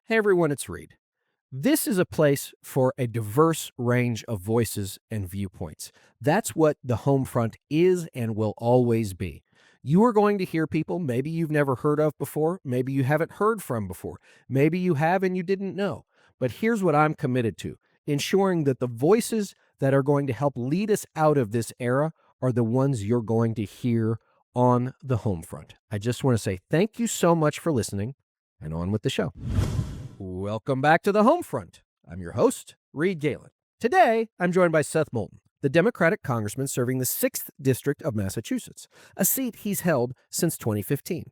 Hey everyone, it's Reed. This is a place for a diverse range of voices and viewpoints. That's what the home front is and will always be. You are going to hear people maybe you've never heard of before, maybe you haven't heard from before, maybe you have and you didn't know. But here's what I'm committed to: ensuring that the voices that are going to help lead us out of this era are the ones you're going to hear on the home front. I just want to say thank you so much for listening, and on with the show. Welcome back to the home front. I'm your host, Reed Galen. Today, I'm joined by Seth Moulton, the Democratic congressman serving the 6th District of Massachusetts, a seat he's held since 2015.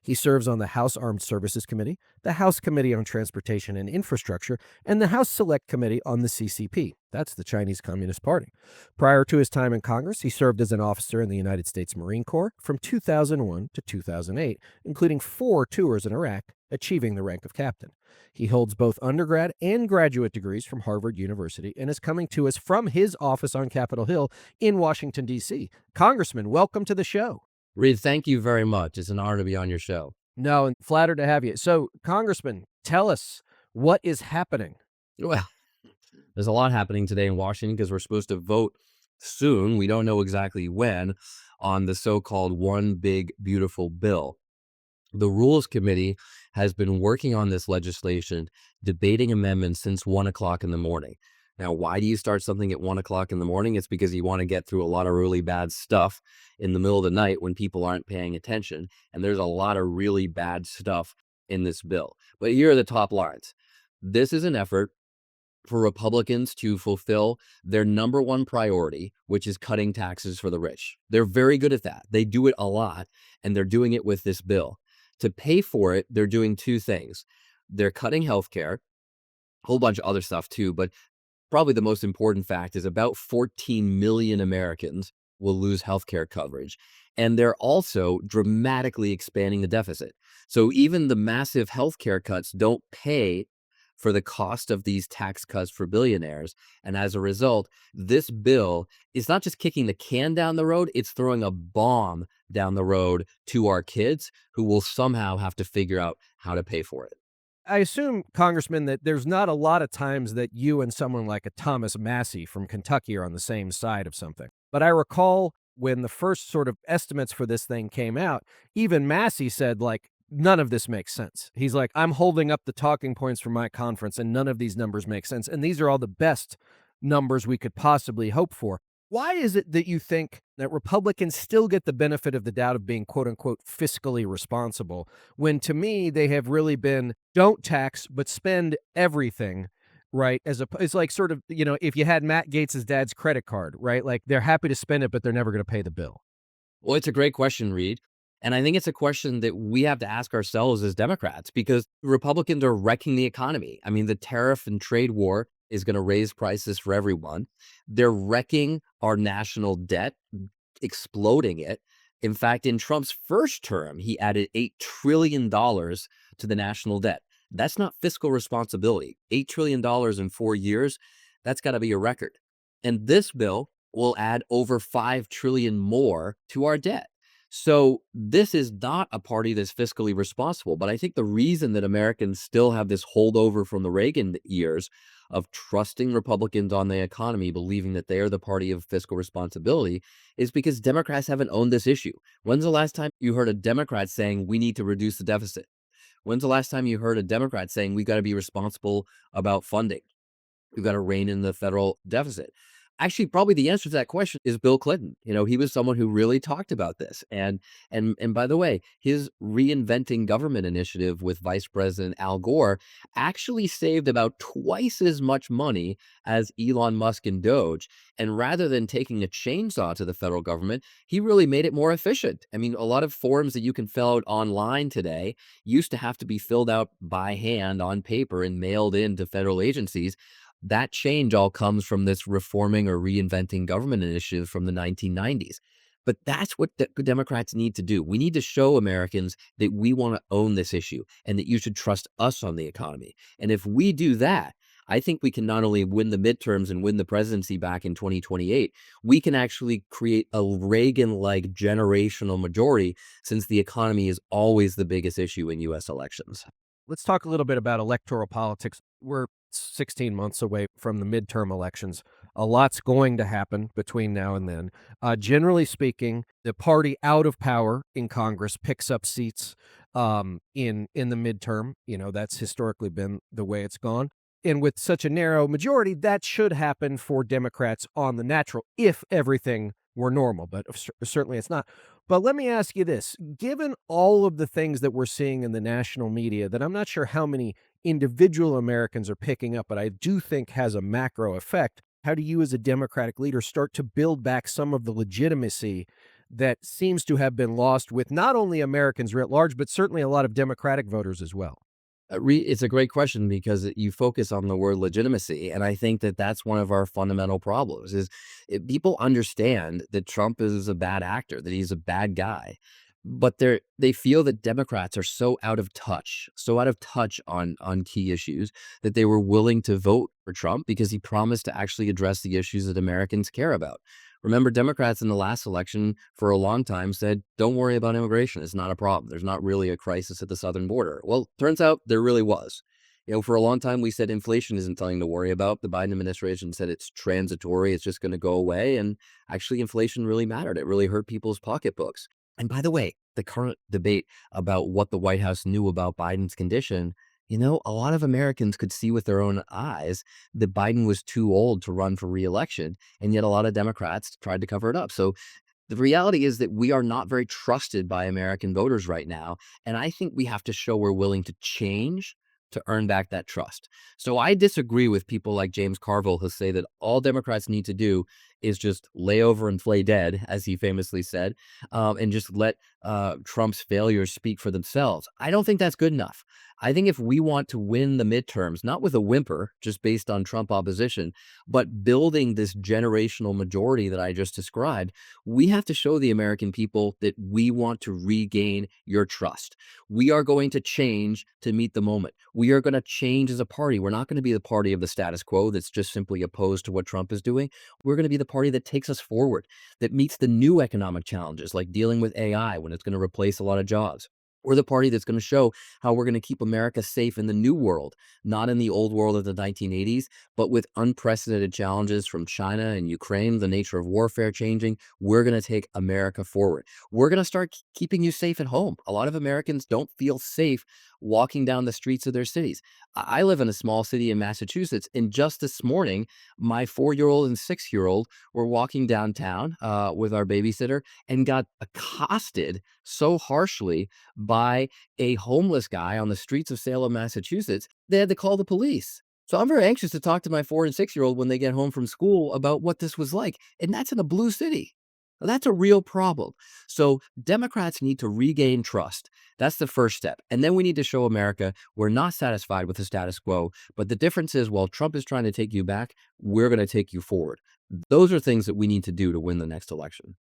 He serves on the House Armed Services Committee, the House Committee on Transportation and Infrastructure, and the House Select Committee on the CCP. That's the Chinese Communist Party. Prior to his time in Congress, he served as an officer in the United States Marine Corps from 2001 to 2008, including 4 tours in Iraq, achieving the rank of captain. He holds both undergrad and graduate degrees from Harvard University and is coming to us from his office on Capitol Hill in Washington, D.C. Congressman, welcome to the show. Reed, thank you very much. It's an honor to be on your show. No, and flattered to have you. So, Congressman, tell us what is happening. Well, there's a lot happening today in Washington because we're supposed to vote soon. We don't know exactly when on the so-called One Big Beautiful Bill. The Rules Committee has been working on this legislation, debating amendments since 1 o'clock in the morning. Now, why do you start something at 1 o'clock in the morning? It's because you want to get through a lot of really bad stuff in the middle of the night when people aren't paying attention. And there's a lot of really bad stuff in this bill. But here are the top lines. This is an effort for Republicans to fulfill their number one priority, which is cutting taxes for the rich. They're very good at that. They do it a lot, and they're doing it with this bill. To pay for it, they're doing 2 things. They're cutting health care, a whole bunch of other stuff too, but probably the most important fact is about 14 million Americans will lose healthcare coverage. And they're also dramatically expanding the deficit. So even the massive healthcare cuts don't pay for the cost of these tax cuts for billionaires. And as a result, this bill is not just kicking the can down the road, it's throwing a bomb down the road to our kids who will somehow have to figure out how to pay for it. I assume, Congressman, that there's not a lot of times that you and someone like a Thomas Massey from Kentucky are on the same side of something. But I recall when the first sort of estimates for this thing came out, even Massey said, like, none of this makes sense. He's like, I'm holding up the talking points from my conference, and none of these numbers make sense. And these are all the best numbers we could possibly hope for. Why is it that you think that Republicans still get the benefit of the doubt of being, quote unquote, fiscally responsible, when to me they have really been don't tax, but spend everything, right? It's like sort of, if you had Matt Gaetz's dad's credit card, right? Like they're happy to spend it, but they're never going to pay the bill. Well, it's a great question, Reed. And I think it's a question that we have to ask ourselves as Democrats because Republicans are wrecking the economy. I mean, the tariff and trade war is going to raise prices for everyone. They're wrecking our national debt, exploding it. In fact, in Trump's first term, he added $8 trillion to the national debt. That's not fiscal responsibility. $8 trillion in 4 years, that's got to be a record. And this bill will add over $5 trillion more to our debt. So this is not a party that's fiscally responsible. But I think the reason that Americans still have this holdover from the Reagan years of trusting Republicans on the economy, believing that they are the party of fiscal responsibility, is because Democrats haven't owned this issue. When's the last time you heard a Democrat saying we need to reduce the deficit? When's the last time you heard a Democrat saying we got to be responsible about funding? We've got to rein in the federal deficit. Actually, probably the answer to that question is Bill Clinton. He was someone who really talked about this. And by the way, his reinventing government initiative with Vice President Al Gore actually saved about twice as much money as Elon Musk and Doge. And rather than taking a chainsaw to the federal government, he really made it more efficient. I mean, a lot of forms that you can fill out online today used to have to be filled out by hand on paper and mailed in to federal agencies. That change all comes from this reforming or reinventing government initiative from the 1990s. But that's what the Democrats need to do. We need to show Americans that we want to own this issue and that you should trust us on the economy. And if we do that, I think we can not only win the midterms and win the presidency back in 2028, we can actually create a Reagan-like generational majority since the economy is always the biggest issue in U.S. elections. Let's talk a little bit about electoral politics. We're 16 months away from the midterm elections. A lot's going to happen between now and then. Generally speaking, the party out of power in Congress picks up seats in the midterm. You know, that's historically been the way it's gone. And with such a narrow majority, that should happen for Democrats on the natural if everything were normal, but certainly it's not. But let me ask you this, given all of the things that we're seeing in the national media that I'm not sure how many individual Americans are picking up, but I do think has a macro effect, how do you as a Democratic leader start to build back some of the legitimacy that seems to have been lost with not only Americans writ large, but certainly a lot of Democratic voters as well? It's a great question because you focus on the word legitimacy, and I think that that's one of our fundamental problems. Is people understand that Trump is a bad actor, that he's a bad guy, but they feel that Democrats are so out of touch on key issues that they were willing to vote for Trump because he promised to actually address the issues that Americans care about. Remember, Democrats in the last election for a long time said, don't worry about immigration. It's not a problem. There's not really a crisis at the southern border. Well, turns out there really was. For a long time, we said inflation isn't something to worry about. The Biden administration said it's transitory, it's just going to go away. And actually, inflation really mattered. It really hurt people's pocketbooks. And by the way, the current debate about what the White House knew about Biden's condition, a lot of Americans could see with their own eyes that Biden was too old to run for reelection. And yet a lot of Democrats tried to cover it up. So the reality is that we are not very trusted by American voters right now, and I think we have to show we're willing to change to earn back that trust. So I disagree with people like James Carville who say that all Democrats need to do is just lay over and play dead, as he famously said, and just let Trump's failures speak for themselves. I don't think that's good enough. I think if we want to win the midterms, not with a whimper, just based on Trump opposition, but building this generational majority that I just described, we have to show the American people that we want to regain your trust. We are going to change to meet the moment. We are going to change as a party. We're not going to be the party of the status quo that's just simply opposed to what Trump is doing. We're going to be the party that takes us forward, that meets the new economic challenges like dealing with AI when it's going to replace a lot of jobs. We're the party that's going to show how we're going to keep America safe in the new world, not in the old world of the 1980s, but with unprecedented challenges from China and Ukraine, the nature of warfare changing. We're going to take America forward. We're going to start keeping you safe at home. A lot of Americans don't feel safe walking down the streets of their cities. I live in a small city in Massachusetts, and just this morning, my 4-year-old and 6-year-old were walking downtown with our babysitter and got accosted so harshly by a homeless guy on the streets of Salem, Massachusetts. They had to call the police. So I'm very anxious to talk to my 4 and 6-year-old when they get home from school about what this was like. And that's in a blue city. Now, that's a real problem. So Democrats need to regain trust. That's the first step. And then we need to show America we're not satisfied with the status quo. But the difference is, while Trump is trying to take you back, we're going to take you forward. Those are things that we need to do to win the next election.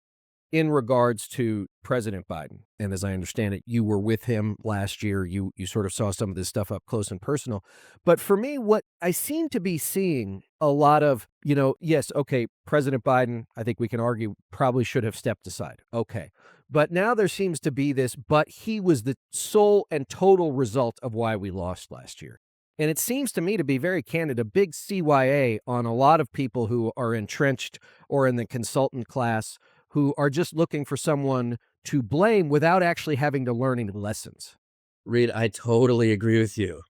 In regards to President Biden, and as I understand it, you were with him last year. You sort of saw some of this stuff up close and personal. But for me, what I seem to be seeing a lot of, yes, okay, President Biden, I think we can argue probably should have stepped aside. Okay. But now there seems to be this, but he was the sole and total result of why we lost last year. And it seems to me to be very candid, a big CYA on a lot of people who are entrenched or in the consultant class who are just looking for someone to blame without actually having to learn any lessons. Reed, I totally agree with you.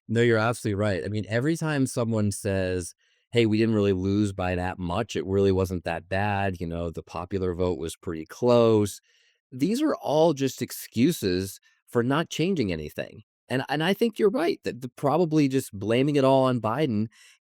No, you're absolutely right. I mean, every time someone says, hey, we didn't really lose by that much, it really wasn't that bad, the popular vote was pretty close. These are all just excuses for not changing anything. And I think you're right that probably just blaming it all on Biden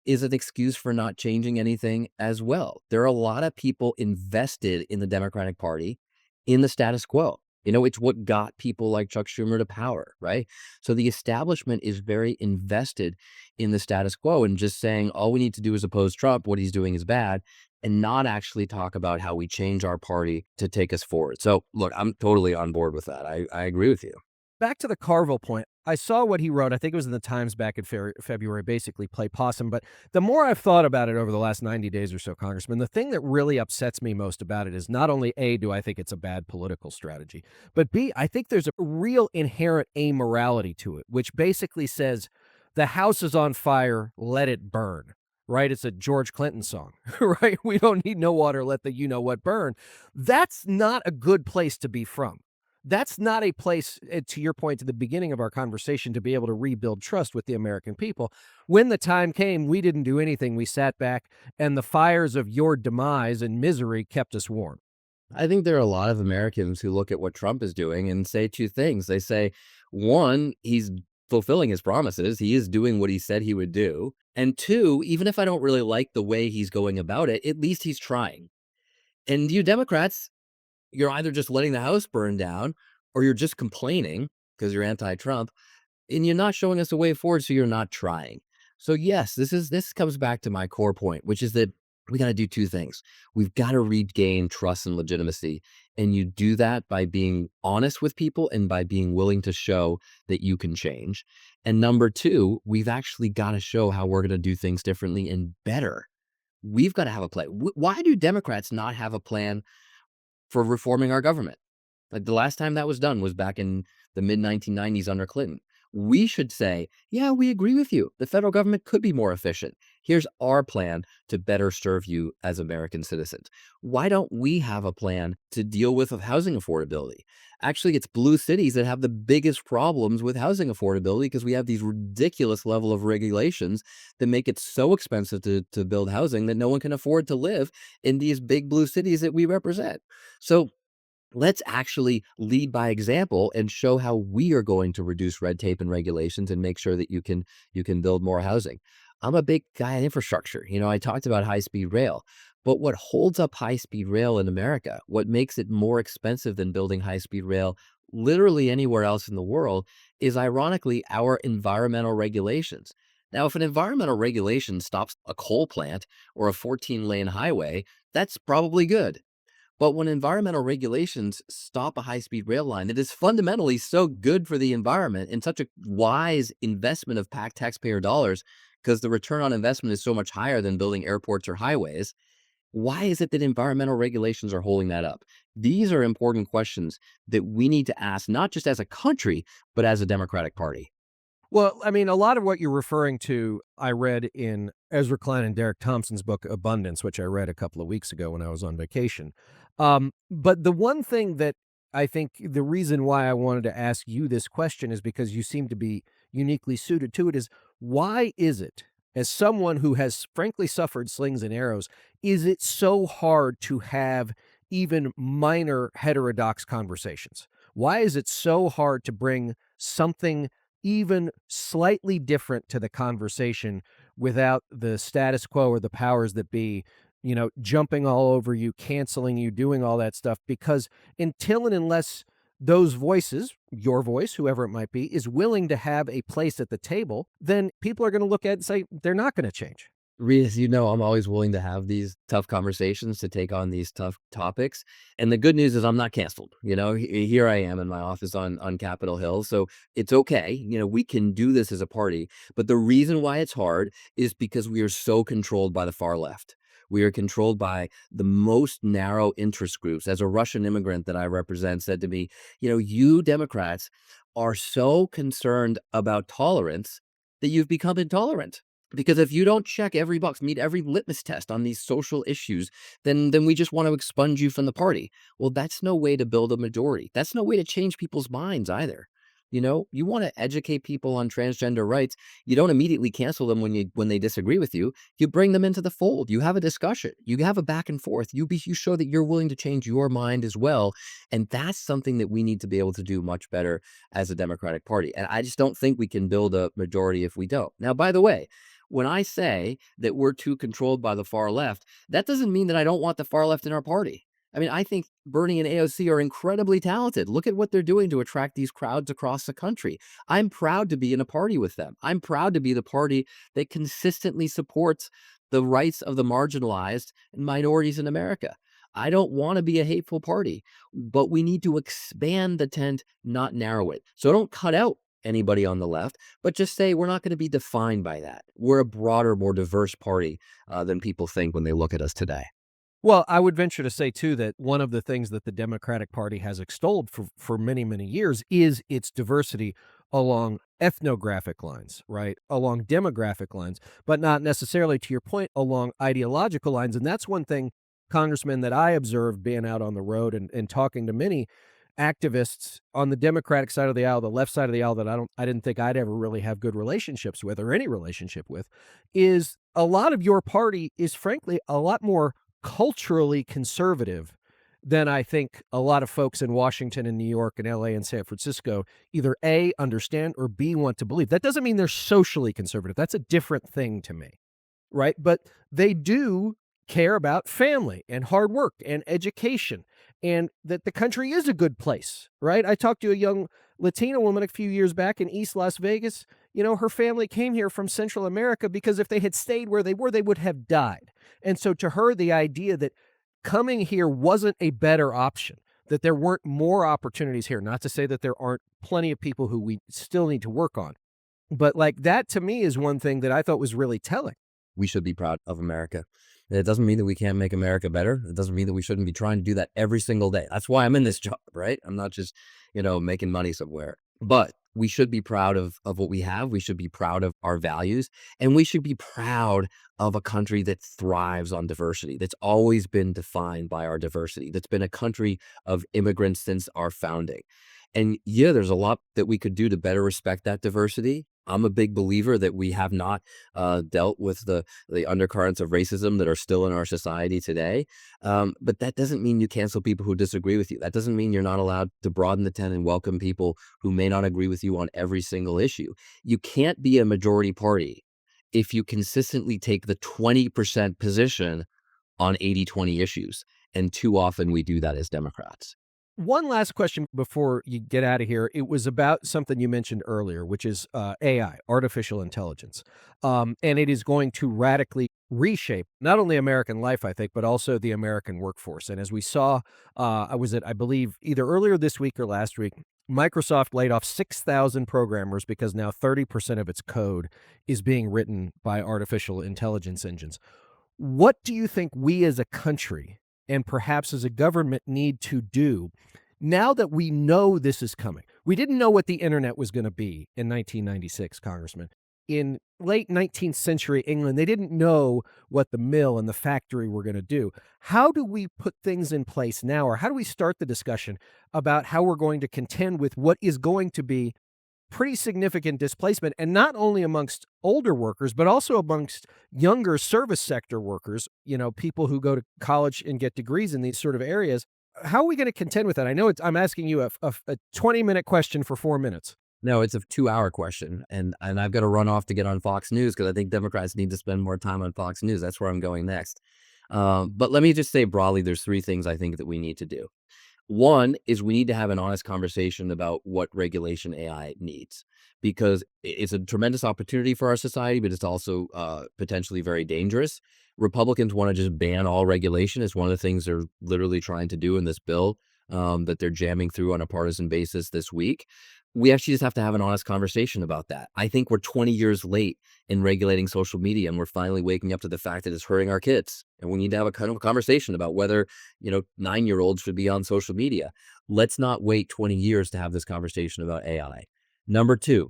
is an excuse for not changing anything as well. There are a lot of people invested in the Democratic Party in the status quo. It's what got people like Chuck Schumer to power, right? So the establishment is very invested in the status quo and just saying all we need to do is oppose Trump, what he's doing is bad, and not actually talk about how we change our party to take us forward. So look, I'm totally on board with that. I agree with you. Back to the Carville point, I saw what he wrote. I think it was in the Times back in February, basically play possum. But the more I've thought about it over the last 90 days or so, Congressman, the thing that really upsets me most about it is not only A, do I think it's a bad political strategy, but B, I think there's a real inherent amorality to it, which basically says the house is on fire, let it burn. Right? It's a George Clinton song, right? We don't need no water, let the you know what burn. That's not a good place to be from. That's not a place, to your point at the beginning of our conversation, to be able to rebuild trust with the American people. When the time came, we didn't do anything. We sat back, and the fires of your demise and misery kept us warm. I think there are a lot of Americans who look at what Trump is doing and say two things. They say, one, he's fulfilling his promises. He is doing what he said he would do. And two, even if I don't really like the way he's going about it, at least he's trying. And you Democrats, you're either just letting the house burn down or you're just complaining because you're anti-Trump and you're not showing us a way forward, so you're not trying. So yes, this comes back to my core point, which is that we got to do two things. We've got to regain trust and legitimacy, and you do that by being honest with people and by being willing to show that you can change. And number two, we've actually got to show how we're going to do things differently and better. We've got to have a plan. Why do Democrats not have a plan for reforming our government? Like, the last time that was done was back in the mid 1990s under Clinton. We should say, yeah, we agree with you. The federal government could be more efficient. Here's our plan to better serve you as American citizens. Why don't we have a plan to deal with housing affordability? Actually, it's blue cities that have the biggest problems with housing affordability because we have these ridiculous level of regulations that make it so expensive to build housing that no one can afford to live in these big blue cities that we represent. So let's actually lead by example and show how we are going to reduce red tape and regulations and make sure that you can build more housing. I'm a big guy in infrastructure. I talked about high-speed rail, but what holds up high-speed rail in America, what makes it more expensive than building high-speed rail literally anywhere else in the world, is ironically our environmental regulations. Now, if an environmental regulation stops a coal plant or a 14-lane highway, that's probably good. But when environmental regulations stop a high-speed rail line that is fundamentally so good for the environment and such a wise investment of PAC taxpayer dollars, because the return on investment is so much higher than building airports or highways, why is it that environmental regulations are holding that up? These are important questions that we need to ask, not just as a country, but as a Democratic Party. Well, I mean, a lot of what you're referring to, I read in Ezra Klein and Derek Thompson's book Abundance, which I read a couple of weeks ago when I was on vacation. But the one thing that I think the reason why I wanted to ask you this question is because you seem to be uniquely suited to it is why is it, as someone who has frankly suffered slings and arrows, is it so hard to have even minor heterodox conversations? Why is it so hard to bring something even slightly different to the conversation without the status quo or the powers that be, jumping all over you, canceling you, doing all that stuff? Because until and unless those voices, your voice, whoever it might be, is willing to have a place at the table, then people are going to look at it and say they're not going to change. Reed, as you know, I'm always willing to have these tough conversations to take on these tough topics. And the good news is I'm not canceled. Here I am in my office on Capitol Hill. So it's okay. We can do this as a party. But the reason why it's hard is because we are so controlled by the far left. We are controlled by the most narrow interest groups. As a Russian immigrant that I represent said to me, you Democrats are so concerned about tolerance that you've become intolerant. Because if you don't check every box, meet every litmus test on these social issues, then we just want to expunge you from the party. Well, that's no way to build a majority. That's no way to change people's minds either. You want to educate people on transgender rights. You don't immediately cancel them when they disagree with you. You bring them into the fold. You have a discussion. You have a back and forth. You show that you're willing to change your mind as well. And that's something that we need to be able to do much better as a Democratic Party. And I just don't think we can build a majority if we don't. Now, by the way, when I say that we're too controlled by the far left, that doesn't mean that I don't want the far left in our party. I mean, I think Bernie and AOC are incredibly talented. Look at what they're doing to attract these crowds across the country. I'm proud to be in a party with them. I'm proud to be the party that consistently supports the rights of the marginalized and minorities in America. I don't want to be a hateful party, but we need to expand the tent, not narrow it. So don't cut out anybody on the left, but just say we're not going to be defined by that. We're a broader, more diverse party than people think when they look at us today. Well, I would venture to say too that one of the things that the Democratic Party has extolled for many, many years is its diversity along ethnographic lines, right? Along demographic lines, but not necessarily, to your point, along ideological lines. And that's one thing, Congressman, that I observed being out on the road and talking to many activists on the Democratic side of the aisle, the left side of the aisle, that I didn't think I'd ever really have good relationships with or any relationship with, is a lot of your party is frankly a lot more culturally conservative than I think a lot of folks in Washington and New York and LA and San Francisco either A, understand, or B, want to believe. That doesn't mean they're socially conservative. That's a different thing to me, right? But they do care about family and hard work and education and that the country is a good place, right? I talked to a young Latina woman a few years back in East Las Vegas. You know, her family came here from Central America because if they had stayed where they were, they would have died. And so to her, the idea that coming here wasn't a better option, that there weren't more opportunities here, not to say that there aren't plenty of people who we still need to work on. But like that to me is one thing that I thought was really telling. We should be proud of America. It doesn't mean that we can't make America better. It doesn't mean that we shouldn't be trying to do that every single day. That's why I'm in this job, right? I'm not just, making money somewhere. But we should be proud of what we have. We should be proud of our values. And we should be proud of a country that thrives on diversity, that's always been defined by our diversity, that's been a country of immigrants since our founding. And yeah, there's a lot that we could do to better respect that diversity. I'm a big believer that we have not dealt with the undercurrents of racism that are still in our society today. But that doesn't mean you cancel people who disagree with you. That doesn't mean you're not allowed to broaden the tent and welcome people who may not agree with you on every single issue. You can't be a majority party if you consistently take the 20% position on 80-20 issues. And too often we do that as Democrats. One last question before you get out of here. It was about something you mentioned earlier, which is AI, artificial intelligence. And it is going to radically reshape not only American life, I think, but also the American workforce. And as we saw, I believe, either earlier this week or last week, Microsoft laid off 6,000 programmers because now 30% of its code is being written by artificial intelligence engines. What do you think we as a country and perhaps as a government need to do now that we know this is coming? We didn't know what the internet was going to be in 1996, Congressman. In late 19th century England, they didn't know what the mill and the factory were going to do. How do we put things in place now, or how do we start the discussion about how we're going to contend with what is going to be pretty significant displacement, and not only amongst older workers, but also amongst younger service sector workers, people who go to college and get degrees in these sort of areas. How are we going to contend with that? I know I'm asking you a 20-minute question for 4 minutes. No, it's a 2-hour question, and I've got to run off to get on Fox News because I think Democrats need to spend more time on Fox News. That's where I'm going next. But let me just say broadly, there's 3 things I think that we need to do. One is we need to have an honest conversation about what regulation AI needs, because it's a tremendous opportunity for our society, but it's also potentially very dangerous. Republicans want to just ban all regulation. It's one of the things they're literally trying to do in this bill that they're jamming through on a partisan basis this week. We actually just have to have an honest conversation about that. I think we're 20 years late in regulating social media, and we're finally waking up to the fact that it's hurting our kids. And we need to have a kind of conversation about whether, 9-year-olds should be on social media. Let's not wait 20 years to have this conversation about AI. Number 2,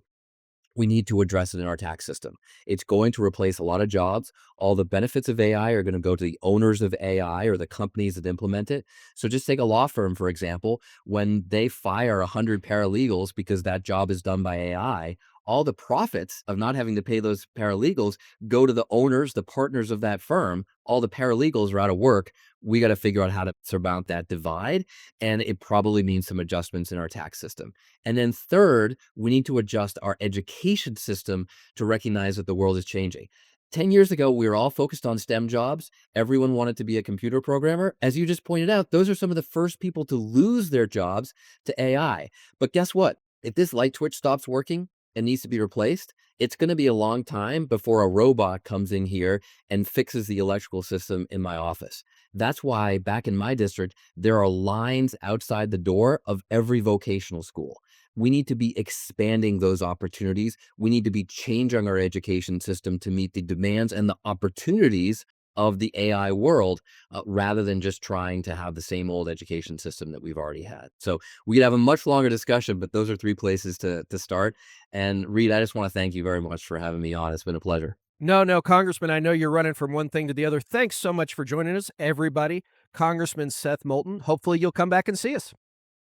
we need to address it in our tax system. It's going to replace a lot of jobs. All the benefits of AI are going to go to the owners of AI or the companies that implement it. So just take a law firm, for example. When they fire 100 paralegals because that job is done by AI, all the profits of not having to pay those paralegals go to the owners, the partners of that firm. All the paralegals are out of work. We got to figure out how to surmount that divide. And it probably means some adjustments in our tax system. And then third, we need to adjust our education system to recognize that the world is changing. 10 years ago, we were all focused on STEM jobs. Everyone wanted to be a computer programmer. As you just pointed out, those are some of the first people to lose their jobs to AI. But guess what? If this light switch stops working and needs to be replaced, It's going to be a long time before a robot comes in here and fixes the electrical system in my office. That's why back in my district, there are lines outside the door of every vocational school. We need to be expanding those opportunities. We need to be changing our education system to meet the demands and the opportunities of the AI world, rather than just trying to have the same old education system that we've already had. So we could have a much longer discussion, but those are three places to start. And Reed, I just want to thank you very much for having me on. It's been a pleasure. No, no, Congressman, I know you're running from one thing to the other. Thanks so much for joining us, everybody. Congressman Seth Moulton. Hopefully, you'll come back and see us.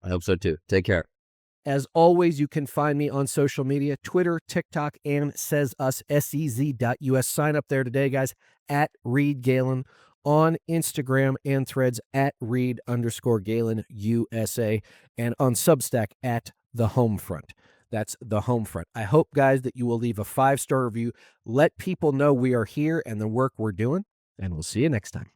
I hope so too. Take care. As always, you can find me on social media, Twitter, TikTok, and says us, SEZ.us. Sign up there today, guys, at Reed Galen, on Instagram and Threads at Reed_Galen USA, and on Substack at The Homefront. That's The Homefront. I hope, guys, that you will leave a 5-star review. Let people know we are here and the work we're doing, and we'll see you next time.